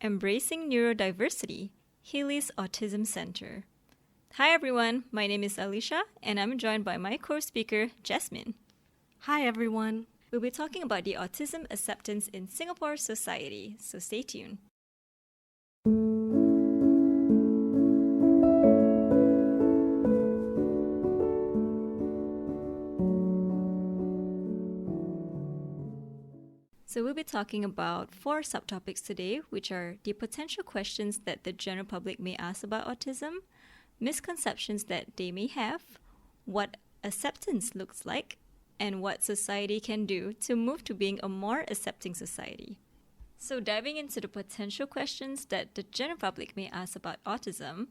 Embracing Neurodiversity, Healis Autism Centre. Hi everyone, my name is Alisha and I'm joined by my co-speaker, Jasmine. Hi everyone. We'll be talking about the autism acceptance in Singapore society, so stay tuned. So we'll be talking about 4 subtopics today, which are the potential questions that the general public may ask about autism, misconceptions that they may have, what acceptance looks like, and what society can do to move to being a more accepting society. So diving into the potential questions that the general public may ask about autism,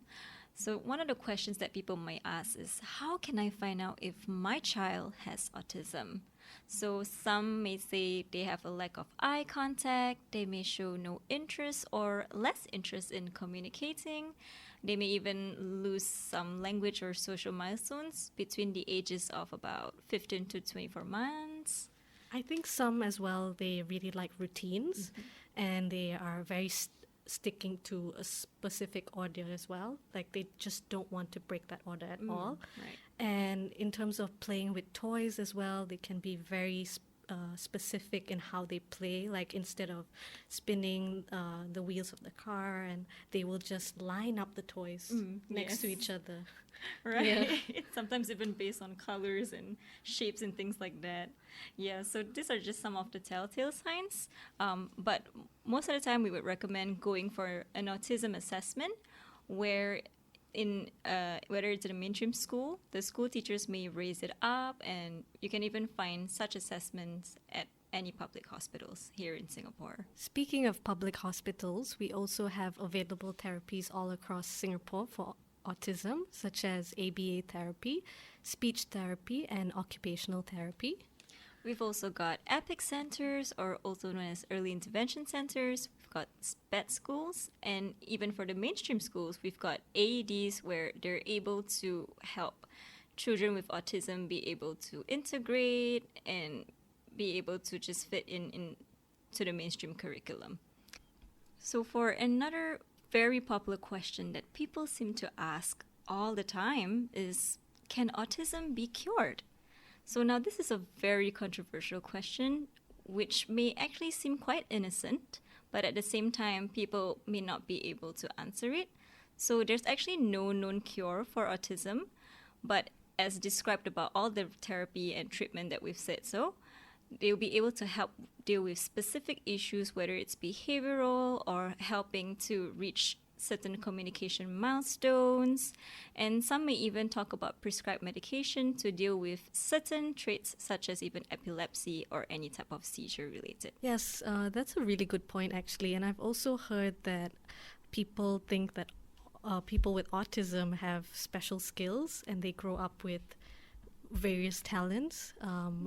so one of the questions that people might ask is, how can I find out if my child has autism? So some may say they have a lack of eye contact, they may show no interest or less interest in communicating, they may even lose some language or social milestones between the ages of about 15 to 24 months. I think some as well, they really like routines and they are very sticking to a specific order as well. Like they just don't want to break that order at all. Right. And in terms of playing with toys as well, they can be very specific in how they play. Like instead of spinning the wheels of the car, and they will just line up the toys next to each other. Right. Yeah. It's sometimes even based on colors and shapes and things like that. Yeah, so these are just some of the telltale signs. But most of the time we would recommend going for an autism assessment where whether it's in a mainstream school, the school teachers may raise it up, and you can even find such assessments at any public hospitals here in Singapore. Speaking of public hospitals, we also have available therapies all across Singapore for autism, such as ABA therapy, speech therapy, and occupational therapy. We've also got EPIC centers, or also known as early intervention centers. We've got SPED schools, and even for the mainstream schools, we've got AEDs where they're able to help children with autism be able to integrate and be able to just fit into the mainstream curriculum. So for another very popular question that people seem to ask all the time is, can autism be cured? So now this is a very controversial question, which may actually seem quite innocent, but at the same time, people may not be able to answer it. So there's actually no known cure for autism, but as described about all the therapy and treatment that we've said so, they'll be able to help deal with specific issues, whether it's behavioral or helping to reach certain communication milestones, and some may even talk about prescribed medication to deal with certain traits such as even epilepsy or any type of seizure related. Yes, that's a really good point actually, and I've also heard that people think that people with autism have special skills and they grow up with various talents.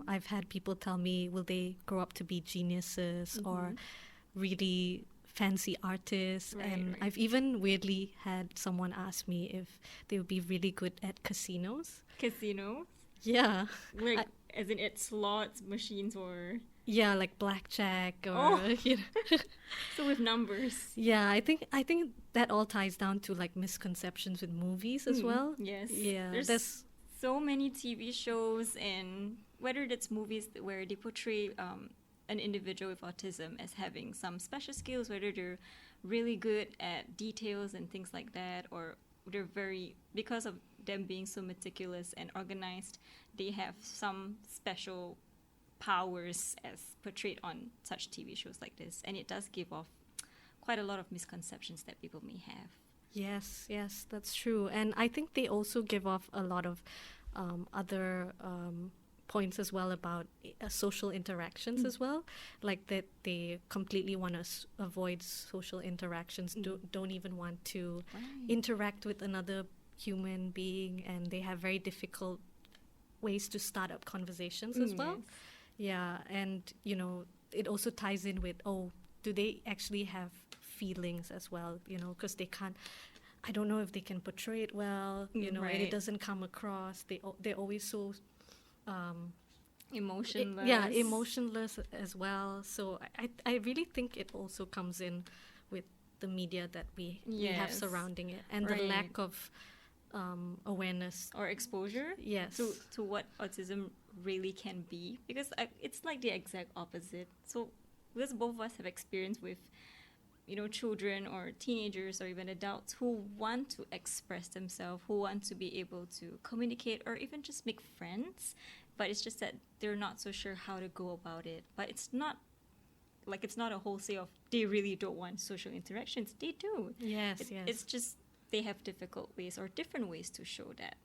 I've had people tell me, will they grow up to be geniuses or really fancy artists, and I've even weirdly had someone ask me if they would be really good at casinos. Casinos? Yeah. Like, as in at slots, machines, or... Yeah, like blackjack or... You know. So with numbers. Yeah, I think that all ties down to like misconceptions with movies as well. Yes. Yeah. There's so many TV shows, and whether that's movies where they portray... an individual with autism as having some special skills, whether they're really good at details and things like that, or they're because of them being so meticulous and organized, they have some special powers as portrayed on such TV shows like this. And it does give off quite a lot of misconceptions that people may have. Yes, that's true. And I think they also give off a lot of other points as well about social interactions as well, like that they completely want to avoid social interactions, don't even want to interact with another human being, and they have very difficult ways to start up conversations as well. Yeah, and you know, it also ties in with, do they actually have feelings as well, you know, because they can't, I don't know if they can portray it well, you know, and it doesn't come across. They're always so emotionless. Emotionless as well. So I really think it also comes in with the media that we have Yes. surrounding it, and the Right. lack of awareness. Or exposure Yes. to what autism really can be, because it's like the exact opposite. So because both of us have experience with children or teenagers or even adults who want to express themselves, who want to be able to communicate or even just make friends, but it's just that they're not so sure how to go about it. But it's not a wholesale of they really don't want social interactions. They do. Yes, It's just they have difficult ways or different ways to show that.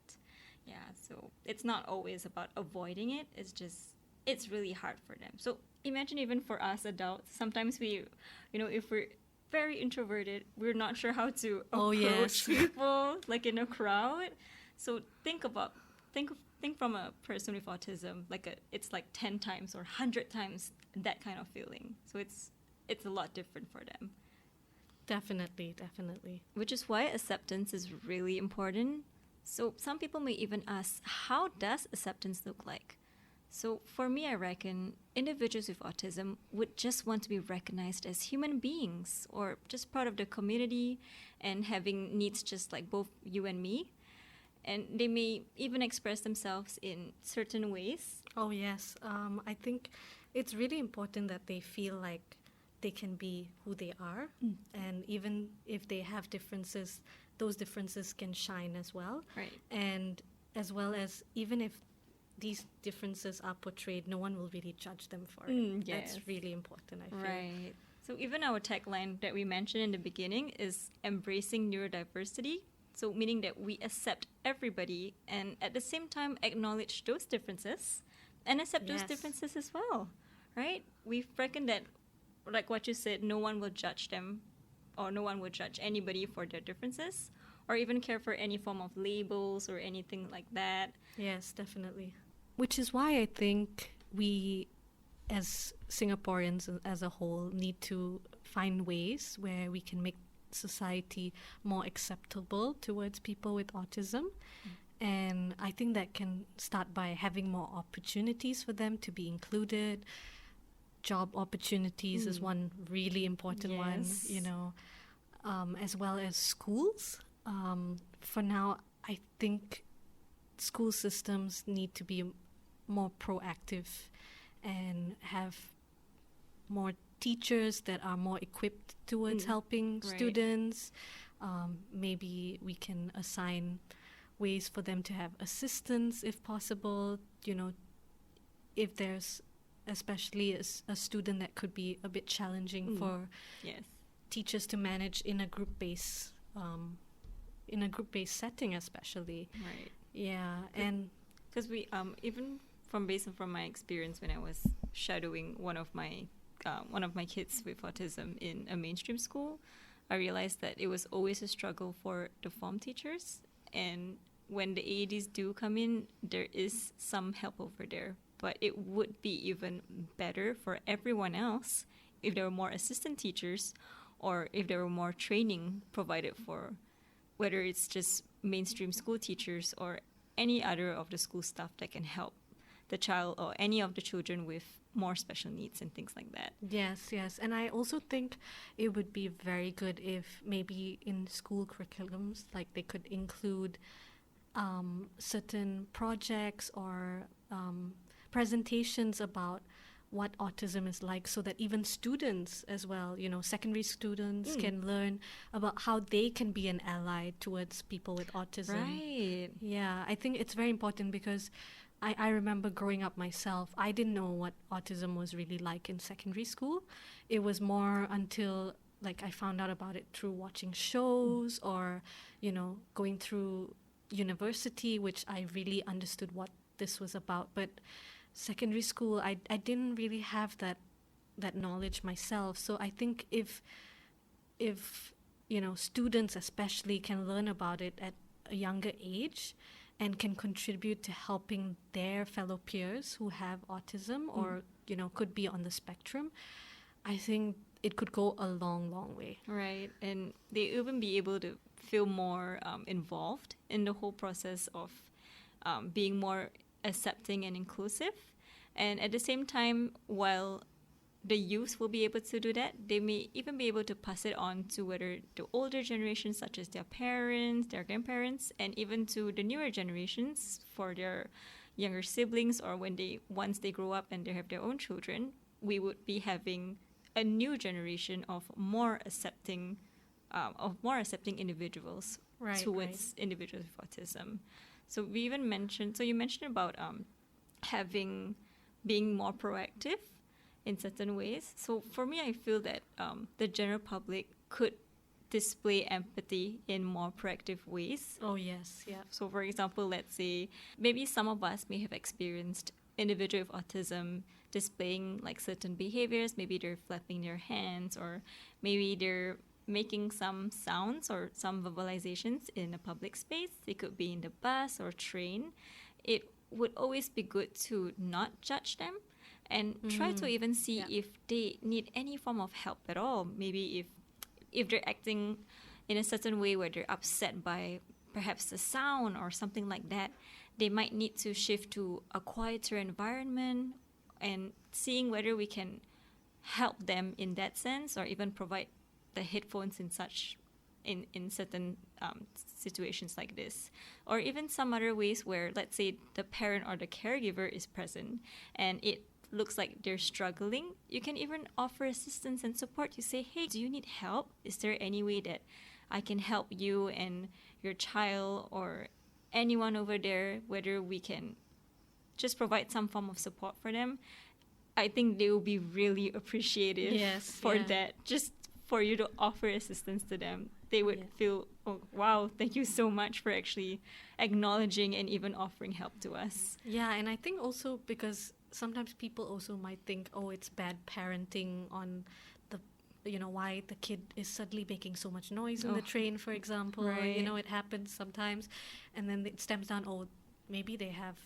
Yeah, so it's not always about avoiding it. It's really hard for them. So imagine even for us adults, sometimes we, if we're very introverted, we're not sure how to Oh, approach yes. people like in a crowd. So think from a person with autism, it's like 10 times or 100 times that kind of feeling. So it's a lot different for them. Definitely. Which is why acceptance is really important. So some people may even ask, how does acceptance look like? So for me, I reckon individuals with autism would just want to be recognized as human beings or just part of the community and having needs just like both you and me. And they may even express themselves in certain ways. Oh, yes. I think it's really important that they feel like they can be who they are. And even if they have differences, those differences can shine as well. Right. And as well as even if these differences are portrayed, no one will really judge them for it. Yes. That's really important, I feel. Right. So even our tagline that we mentioned in the beginning is embracing neurodiversity. So meaning that we accept everybody and at the same time acknowledge those differences and accept those Yes. differences as well, right? We've reckoned that, like what you said, no one will judge them or no one will judge anybody for their differences or even care for any form of labels or anything like that. Yes, definitely. Which is why I think we, as Singaporeans as a whole, need to find ways where we can make society more acceptable towards people with autism. And I think that can start by having more opportunities for them to be included. Job opportunities is one really important one, Yes. as well as schools. For now, I think school systems need to be more proactive and have more teachers that are more equipped towards helping Right. students. Maybe we can assign ways for them to have assistance if possible. If there's especially a student that could be a bit challenging for Yes. teachers to manage in a group-based setting, especially. Right. Yeah, and Because we even based from my experience when I was shadowing one of my kids with autism in a mainstream school, I realized that it was always a struggle for the form teachers. And when the AEDs do come in, there is some help over there. But it would be even better for everyone else if there were more assistant teachers or if there were more training provided for, whether it's just mainstream school teachers or any other of the school staff that can help the child or any of the children with more special needs and things like that. yes. And I also think it would be very good if maybe in school curriculums, like they could include certain projects or presentations about what autism is like, so that even students as well, secondary students can learn about how they can be an ally towards people with autism. Right. Yeah, I think it's very important because I remember growing up myself, I didn't know what autism was really like in secondary school. It was more until I found out about it through watching shows or, going through university, which I really understood what this was about. But secondary school, I didn't really have that knowledge myself. So I think if students especially can learn about it at a younger age and can contribute to helping their fellow peers who have autism or could be on the spectrum, I think it could go a long, long way. Right. And they even be able to feel more involved in the whole process of being more accepting and inclusive. And at the same time, while the youth will be able to do that. They may even be able to pass it on to whether the older generations, such as their parents, their grandparents, and even to the newer generations for their younger siblings, or once they grow up and they have their own children, we would be having a new generation of more accepting individuals towards individuals with autism. So we even mentioned. So you mentioned about being more proactive in certain ways. So for me, I feel that the general public could display empathy in more proactive ways. Oh, yes. Yeah. So for example, let's say maybe some of us may have experienced individual with autism displaying like certain behaviors. Maybe they're flapping their hands, or maybe they're making some sounds or some verbalizations in a public space. It could be in the bus or train. It would always be good to not judge them and try to even see if they need any form of help at all. Maybe if they're acting in a certain way where they're upset by perhaps the sound or something like that, they might need to shift to a quieter environment, and seeing whether we can help them in that sense, or even provide the headphones in certain situations like this. Or even some other ways where, let's say, the parent or the caregiver is present and it looks like they're struggling, you can even offer assistance and support. You say, hey, do you need help? Is there any way that I can help you and your child or anyone over there, whether we can just provide some form of support for them? I think they will be really appreciative for that. Just for you to offer assistance to them, they would feel, oh, wow, thank you so much for actually acknowledging and even offering help to us. Yeah, and I think also because sometimes people also might think, oh, it's bad parenting on why the kid is suddenly making so much noise in the train, for example. Right. It happens sometimes. And then it stems down, oh, maybe they have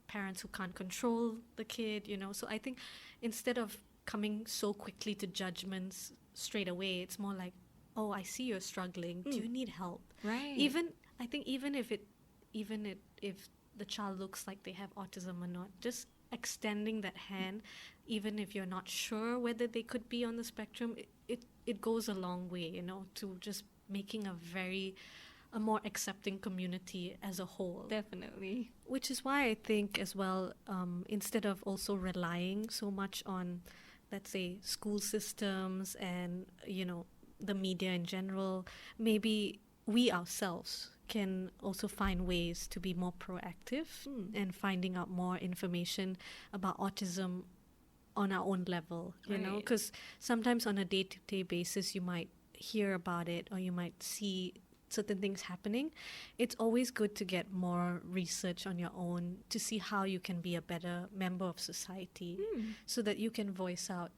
parents who can't control the kid, So I think instead of coming so quickly to judgments straight away, it's more like, oh, I see you're struggling. Do you need help? Right. Even if the child looks like they have autism or not, just extending that hand, even if you're not sure whether they could be on the spectrum, it goes a long way, to just making a more accepting community as a whole. Definitely. Which is why I think as well, instead of also relying so much on, let's say, school systems and, the media in general, maybe we ourselves can also find ways to be more proactive and finding out more information about autism on our own level, you know, because sometimes on a day-to-day basis you might hear about it or you might see certain things happening. It's always good to get more research on your own to see how you can be a better member of society so that you can voice out,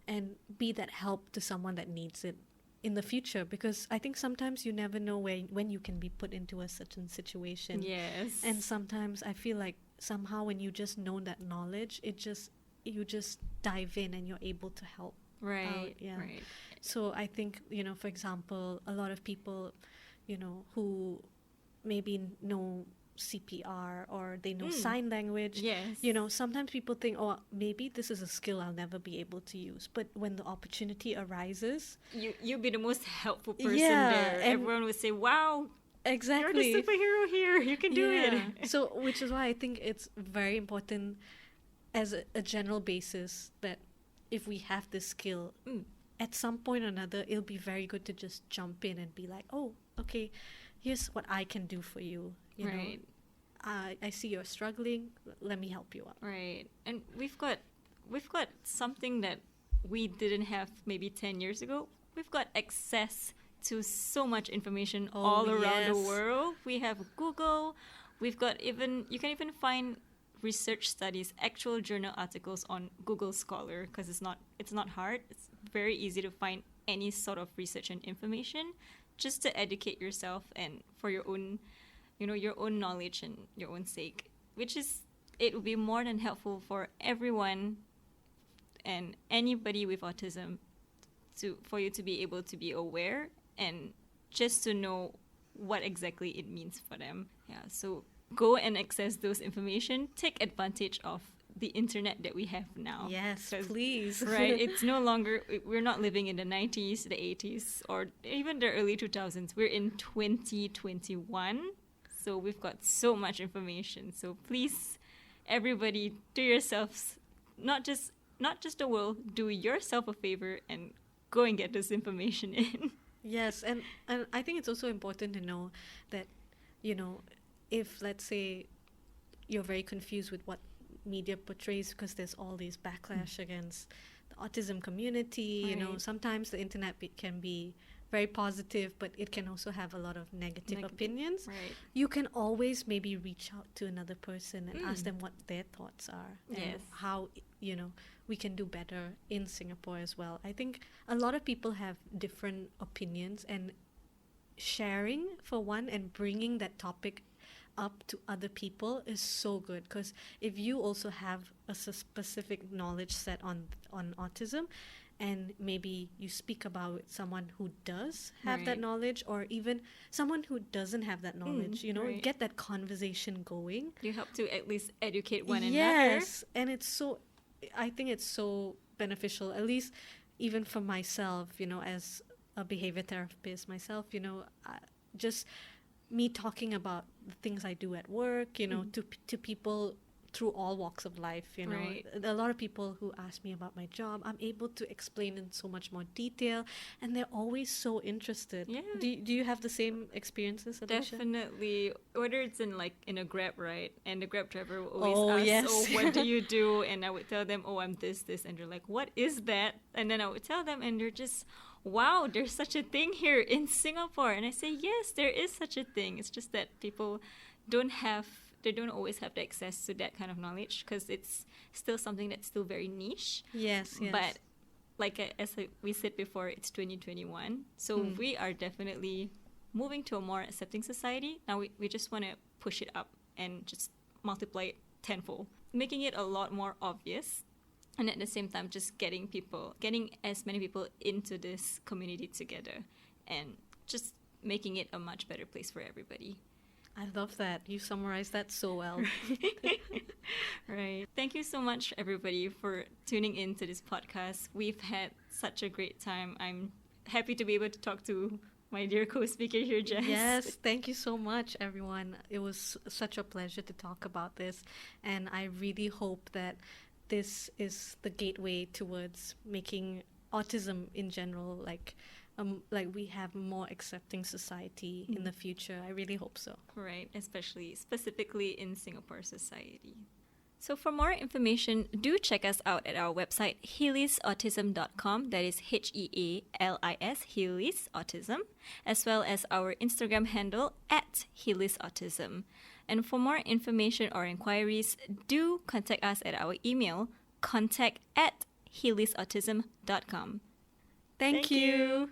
and be that help to someone that needs it in the future, because I think sometimes you never know when you can be put into a certain situation. Yes. And sometimes I feel like somehow when you just know that knowledge, you just dive in and you're able to help. Right. Right. So I think, for example, a lot of people, who maybe know CPR or they know sign language. Yes. Sometimes people think, oh, maybe this is a skill I'll never be able to use. But when the opportunity arises, you'll be the most helpful person there. Everyone would say, wow, exactly, you're the superhero here. You can do it. So, which is why I think it's very important as a general basis that if we have this skill, at some point or another, it'll be very good to just jump in and be like, oh, okay, here's what I can do for you. You know, I see you're struggling. Let me help you out. Right. And we've got something that we didn't have maybe 10 years ago. We've got access to so much information all around the world. We have Google. We've got you can even find research studies, actual journal articles on Google Scholar, because it's not hard. It's very easy to find any sort of research and information just to educate yourself and for your own, your own knowledge and your own sake, it would be more than helpful for everyone and anybody with autism for you to be able to be aware and just to know what exactly it means for them. Yeah, so go and access those information. Take advantage of the internet that we have now. Yes, please. Right, it's no longer, we're not living in the 90s, the 80s, or even the early 2000s. We're in 2021, so we've got so much information. So please, everybody, do yourselves, not just the world, do yourself a favor and go and get this information in. Yes, and I think it's also important to know that, if, let's say, you're very confused with what media portrays because there's all these backlash against the autism community, Right. sometimes the internet can be very positive, but it can also have a lot of negative opinions. Right. You can always maybe reach out to another person and ask them what their thoughts are and Yes. how, we can do better in Singapore as well. I think a lot of people have different opinions, and sharing, for one, and bringing that topic up to other people is so good, because if you also have a specific knowledge set on autism, and maybe you speak about someone who does have that Right. knowledge, or even someone who doesn't have that knowledge, right. get that conversation going. You help to at least educate one another. Yes, and I think it's so beneficial, at least even for myself, as a behavior therapist myself, just me talking about the things I do at work, to people through all walks of life, Right. A lot of people who ask me about my job, I'm able to explain in so much more detail, and they're always so interested. Yeah. Do you have the same experiences, Alisha? Definitely. Whether it's in a Grab ride, and the Grab driver will always Oh, ask, yes. "Oh, what do you do?" And I would tell them, "Oh, I'm this," and they're like, "What is that?" And then I would tell them, and they're just, "Wow, there's such a thing here in Singapore." And I say, "Yes, there is such a thing. It's just that people don't always have the access to that kind of knowledge, because it's still something that's still very niche." Yes. But we said before, it's 2021, so we are definitely moving to a more accepting society. Now we just want to push it up and just multiply it tenfold, making it a lot more obvious, and at the same time just getting as many people into this community together, and just making it a much better place for everybody. I love that. You summarized that so well. Right. Thank you so much, everybody, for tuning in to this podcast. We've had such a great time. I'm happy to be able to talk to my dear co-speaker here, Jess. Yes, thank you so much, everyone. It was such a pleasure to talk about this, and I really hope that this is the gateway towards making autism in general like we have more accepting society in the future. I really hope so. Right, specifically in Singapore society. So for more information, do check us out at our website, healisautism.com. That is HEALIS, Healis Autism, as well as our Instagram handle at Healis Autism. And for more information or inquiries, do contact us at our email, contact@healisautism.com. Thank you.